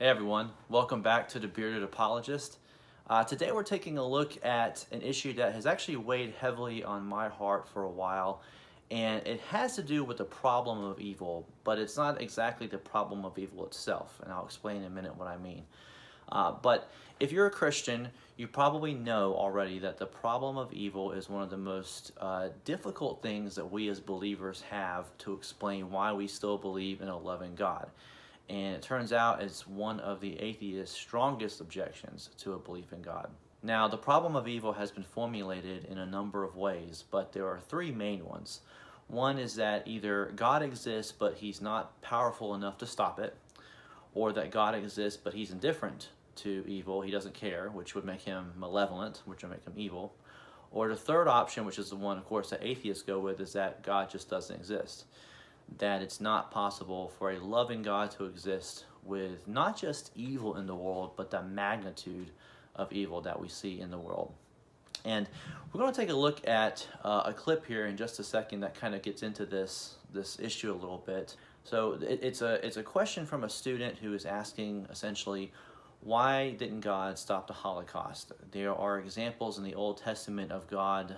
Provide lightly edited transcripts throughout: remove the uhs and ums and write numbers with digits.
Hey everyone, welcome back to the Bearded Apologist. Today we're taking a look at an issue that has actually weighed heavily on my heart for a while, and it has to do with the problem of evil, but it's not exactly the problem of evil itself, and I'll explain in a minute what I mean. But if you're a Christian, you probably know already that the problem of evil is one of the most difficult things that we as believers have to explain why we still believe in a loving God. And it turns out it's one of the atheists' strongest objections to a belief in God. Now, the problem of evil has been formulated in a number of ways, but there are three main ones. One is that either God exists, but he's not powerful enough to stop it, or that God exists, but he's indifferent to evil, he doesn't care, which would make him malevolent, which would make him evil. Or the third option, which is the one, of course, that atheists go with, is that God just doesn't exist. That it's not possible for a loving God to exist with not just evil in the world, but the magnitude of evil that we see in the world. And we're going to take a look at a clip here in just a second that kind of gets into this issue a little bit. So it's a question from a student who is asking essentially, why didn't God stop the Holocaust? There are examples in the Old Testament of God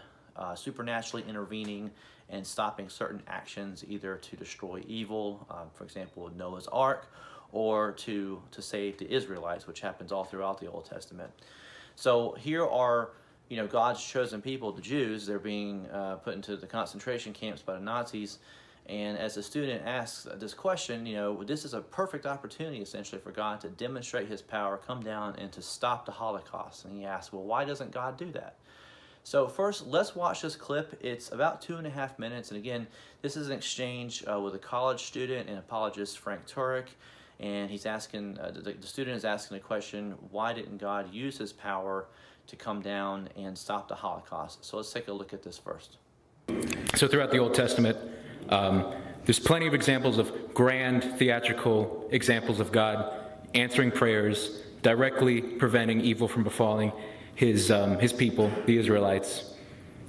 supernaturally intervening and stopping certain actions, either to destroy evil, for example, Noah's Ark, or to save the Israelites, which happens all throughout the Old Testament. So here are, God's chosen people, the Jews. They're being put into the concentration camps by the Nazis. And as the student asks this question, this is a perfect opportunity essentially for God to demonstrate his power, come down, and to stop the Holocaust. And he asks, well, why doesn't God do that? So first, let's watch this clip. It's about 2.5 minutes. And again, this is an exchange with a college student and apologist, Frank Turek. And he's asking, the student is asking the question, why didn't God use his power to come down and stop the Holocaust? So let's take a look at this first. So throughout the Old Testament, there's plenty of examples of grand theatrical examples of God answering prayers, directly preventing evil from befalling his people, the Israelites.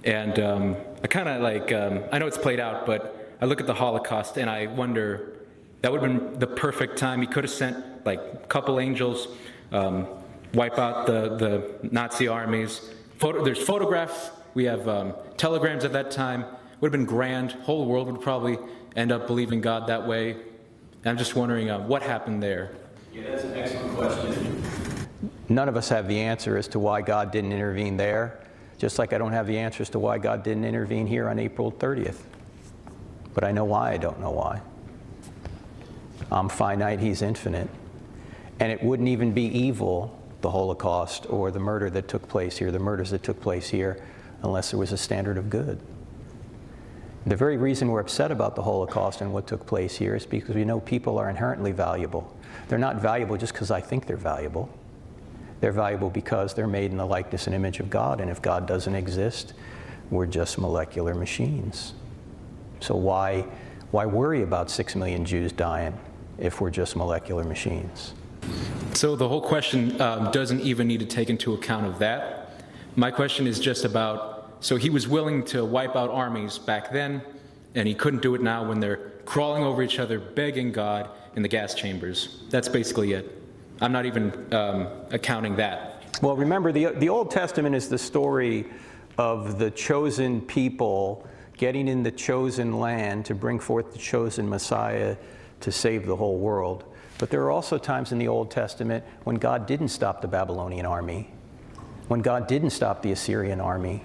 And I kind of I know it's played out, but I look at the Holocaust and I wonder, that would have been the perfect time. He could have sent a couple angels, wipe out the Nazi armies. There's photographs. We have telegrams at that time. Would have been grand. Whole world would probably end up believing God that way. And I'm just wondering what happened there. Yeah, that's an excellent question. None of us have the answer as to why God didn't intervene there, just like I don't have the answer as to why God didn't intervene here on April 30th. But I know why I don't know why. I'm finite, he's infinite. And it wouldn't even be evil, the Holocaust, or the murder that took place here, the murders that took place here, unless there was a standard of good. The very reason we're upset about the Holocaust and what took place here is because we know people are inherently valuable. They're not valuable just because I think they're valuable. They're valuable because they're made in the likeness and image of God, and if God doesn't exist, we're just molecular machines. So why worry about 6 million Jews dying if we're just molecular machines? So the whole question doesn't even need to take into account of that. My question is just about, so he was willing to wipe out armies back then, and he couldn't do it now when they're crawling over each other, begging God in the gas chambers. That's basically it. I'm not even accounting that. Well, remember, the Old Testament is the story of the chosen people getting in the chosen land to bring forth the chosen Messiah to save the whole world. But there are also times in the Old Testament when God didn't stop the Babylonian army, when God didn't stop the Assyrian army,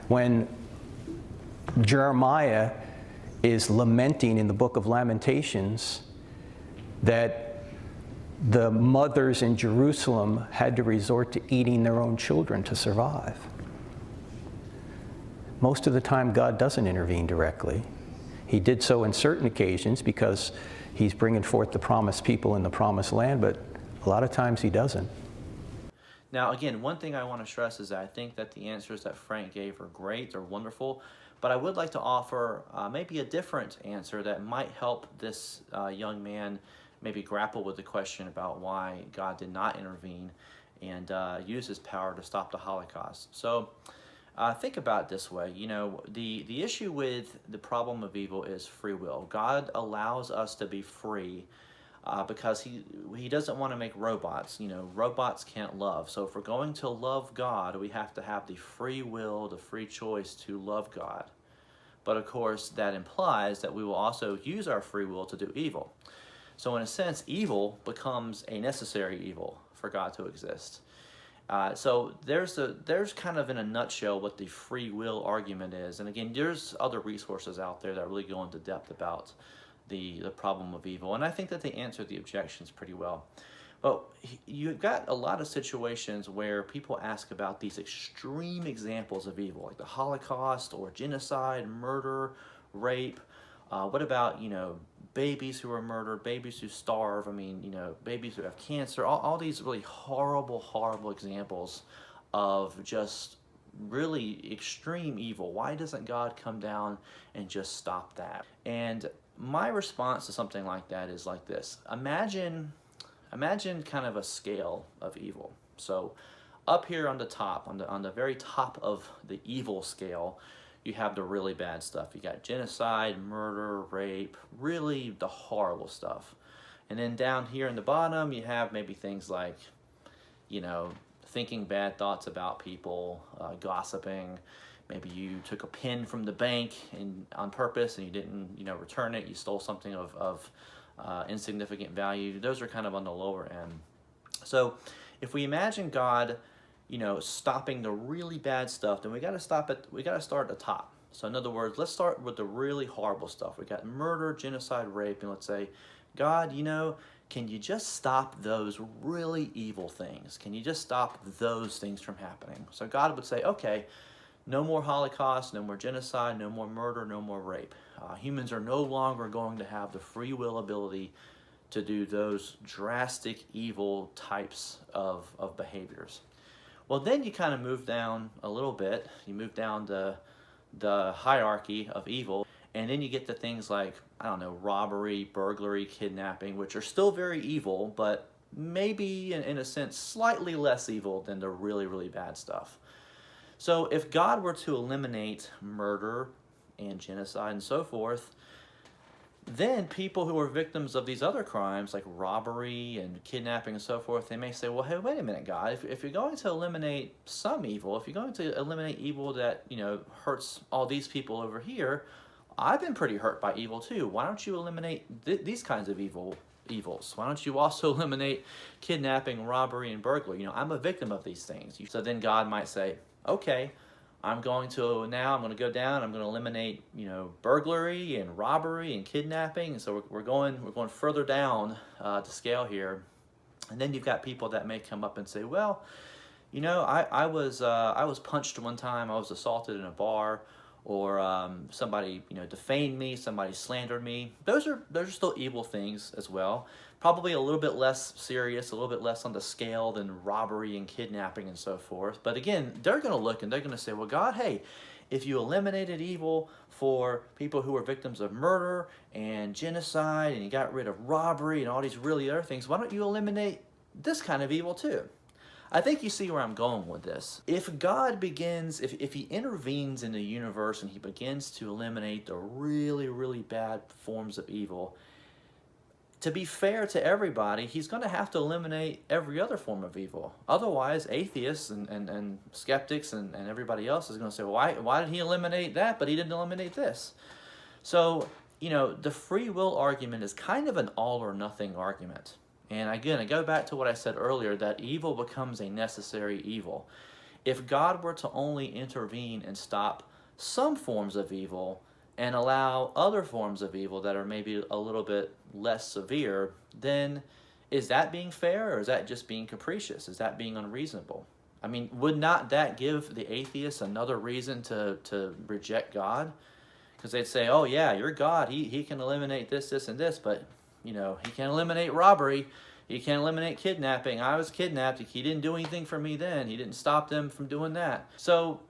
when Jeremiah is lamenting in the book of Lamentations that the mothers in Jerusalem had to resort to eating their own children to survive. Most of the time, God doesn't intervene directly. He did so in certain occasions because he's bringing forth the promised people in the promised land, but a lot of times he doesn't. Now, again, one thing I want to stress is that I think that the answers that Frank gave are great, they're wonderful, but I would like to offer maybe a different answer that might help this young man maybe grapple with the question about why God did not intervene and use his power to stop the Holocaust. So think about it this way. The issue with the problem of evil is free will. God allows us to be free because he doesn't want to make robots. You know, robots can't love. So if we're going to love God, we have to have the free will, the free choice to love God. But of course, that implies that we will also use our free will to do evil. So in a sense, evil becomes a necessary evil for God to exist. So there's kind of in a nutshell what the free will argument is. And again, there's other resources out there that really go into depth about the problem of evil. And I think that they answer the objections pretty well. But you've got a lot of situations where people ask about these extreme examples of evil, like the Holocaust or genocide, murder, rape. What about, babies who are murdered, babies who starve, babies who have cancer, all these really horrible, horrible examples of just really extreme evil. Why doesn't God come down and just stop that? And my response to something like that is like this. Imagine kind of a scale of evil. So up here on the top, on the very top of the evil scale, you have the really bad stuff. You got genocide, murder, rape, really the horrible stuff. And then down here in the bottom, you have maybe things like, thinking bad thoughts about people, gossiping. Maybe you took a pen from the bank on purpose and you didn't, return it. You stole something of insignificant value. Those are kind of on the lower end. So if we imagine God, stopping the really bad stuff, then we got to start at the top. So in other words, let's start with the really horrible stuff. We got murder, genocide, rape, and let's say, God, can you just stop those really evil things? Can you just stop those things from happening? So God would say, okay, no more Holocaust, no more genocide, no more murder, no more rape. Humans are no longer going to have the free will ability to do those drastic evil types of behaviors. Well, then you kind of move down a little bit. You move down the hierarchy of evil, and then you get to things like, robbery, burglary, kidnapping, which are still very evil, but maybe in a sense slightly less evil than the really, really bad stuff. So if God were to eliminate murder and genocide and so forth, then people who are victims of these other crimes like robbery and kidnapping and so forth, they may say, well, hey, wait a minute, God, if you're going to eliminate some evil, if you're going to eliminate evil that, hurts all these people over here, I've been pretty hurt by evil too. Why don't you eliminate these kinds of evils? Why don't you also eliminate kidnapping, robbery, and burglary? I'm a victim of these things. So then God might say, okay, I'm going to go down, I'm going to eliminate, burglary and robbery and kidnapping. And so we're going further down the scale here. And then you've got people that may come up and say, well, I was punched one time, I was assaulted in a bar, or somebody, defamed me, somebody slandered me. Those are still evil things as well. Probably a little bit less serious, a little bit less on the scale than robbery and kidnapping and so forth. But again, they're going to look and they're going to say, well, God, hey, if you eliminated evil for people who were victims of murder and genocide, and you got rid of robbery and all these really other things, why don't you eliminate this kind of evil too? I think you see where I'm going with this. If God begins, if he intervenes in the universe and he begins to eliminate the really, really bad forms of evil, to be fair to everybody, he's going to have to eliminate every other form of evil. Otherwise, atheists and skeptics and everybody else is going to say, well, why did he eliminate that, but he didn't eliminate this? So, the free will argument is kind of an all or nothing argument. And again, I go back to what I said earlier, that evil becomes a necessary evil. If God were to only intervene and stop some forms of evil and allow other forms of evil that are maybe a little bit less severe, then is that being fair, or is that just being capricious? Is that being unreasonable? Would not that give the atheists another reason to reject God? Because they'd say, oh yeah, you're God, he can eliminate this, and this, but he can't eliminate robbery. He can't eliminate kidnapping. I was kidnapped. He didn't do anything for me then. He didn't stop them from doing that. So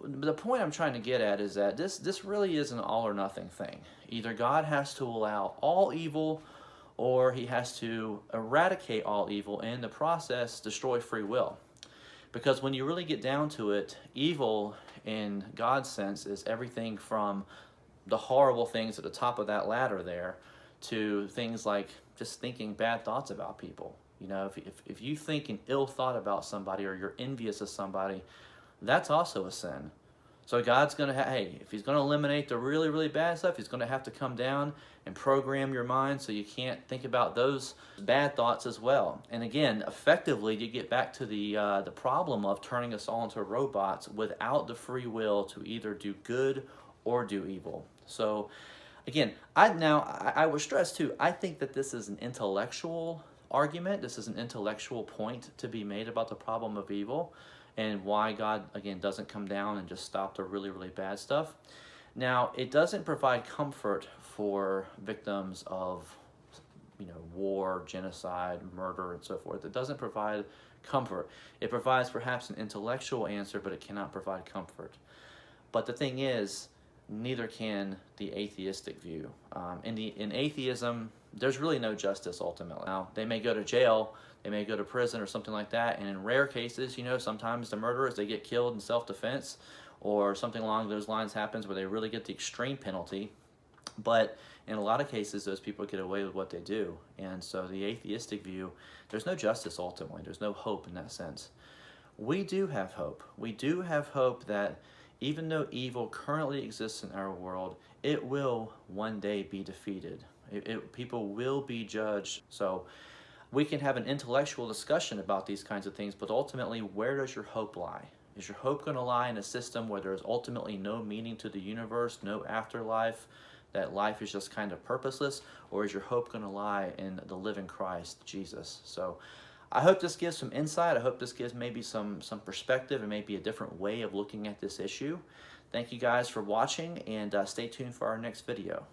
the point I'm trying to get at is that this really is an all or nothing thing. Either God has to allow all evil, or he has to eradicate all evil and in the process destroy free will. Because when you really get down to it, evil in God's sense is everything from the horrible things at the top of that ladder there to things like just thinking bad thoughts about people. You know, if you think an ill thought about somebody or you're envious of somebody, that's also a sin. So God's going to, hey, if he's going to eliminate the really, really bad stuff, he's going to have to come down and program your mind so you can't think about those bad thoughts as well. And again, effectively, you get back to the problem of turning us all into robots without the free will to either do good or do evil. So again, I would stress too, I think that this is an intellectual argument. This is an intellectual point to be made about the problem of evil and why God, again, doesn't come down and just stop the really, really bad stuff. Now, it doesn't provide comfort for victims of, war, genocide, murder, and so forth. It doesn't provide comfort. It provides perhaps an intellectual answer, but it cannot provide comfort. But the thing is, neither can the atheistic view. In atheism, there's really no justice ultimately. Now, they may go to jail, they may go to prison or something like that, and in rare cases, sometimes the murderers, they get killed in self-defense or something along those lines happens where they really get the extreme penalty. But in a lot of cases, those people get away with what they do. And so the atheistic view, there's no justice ultimately. There's no hope in that sense. We do have hope. We do have hope that even though evil currently exists in our world, it will one day be defeated. People will be judged. So we can have an intellectual discussion about these kinds of things, but ultimately, where does your hope lie? Is your hope going to lie in a system where there is ultimately no meaning to the universe, no afterlife, that life is just kind of purposeless? Or is your hope going to lie in the living Christ, Jesus? So I hope this gives some insight. I hope this gives maybe some perspective and maybe a different way of looking at this issue. Thank you guys for watching, and stay tuned for our next video.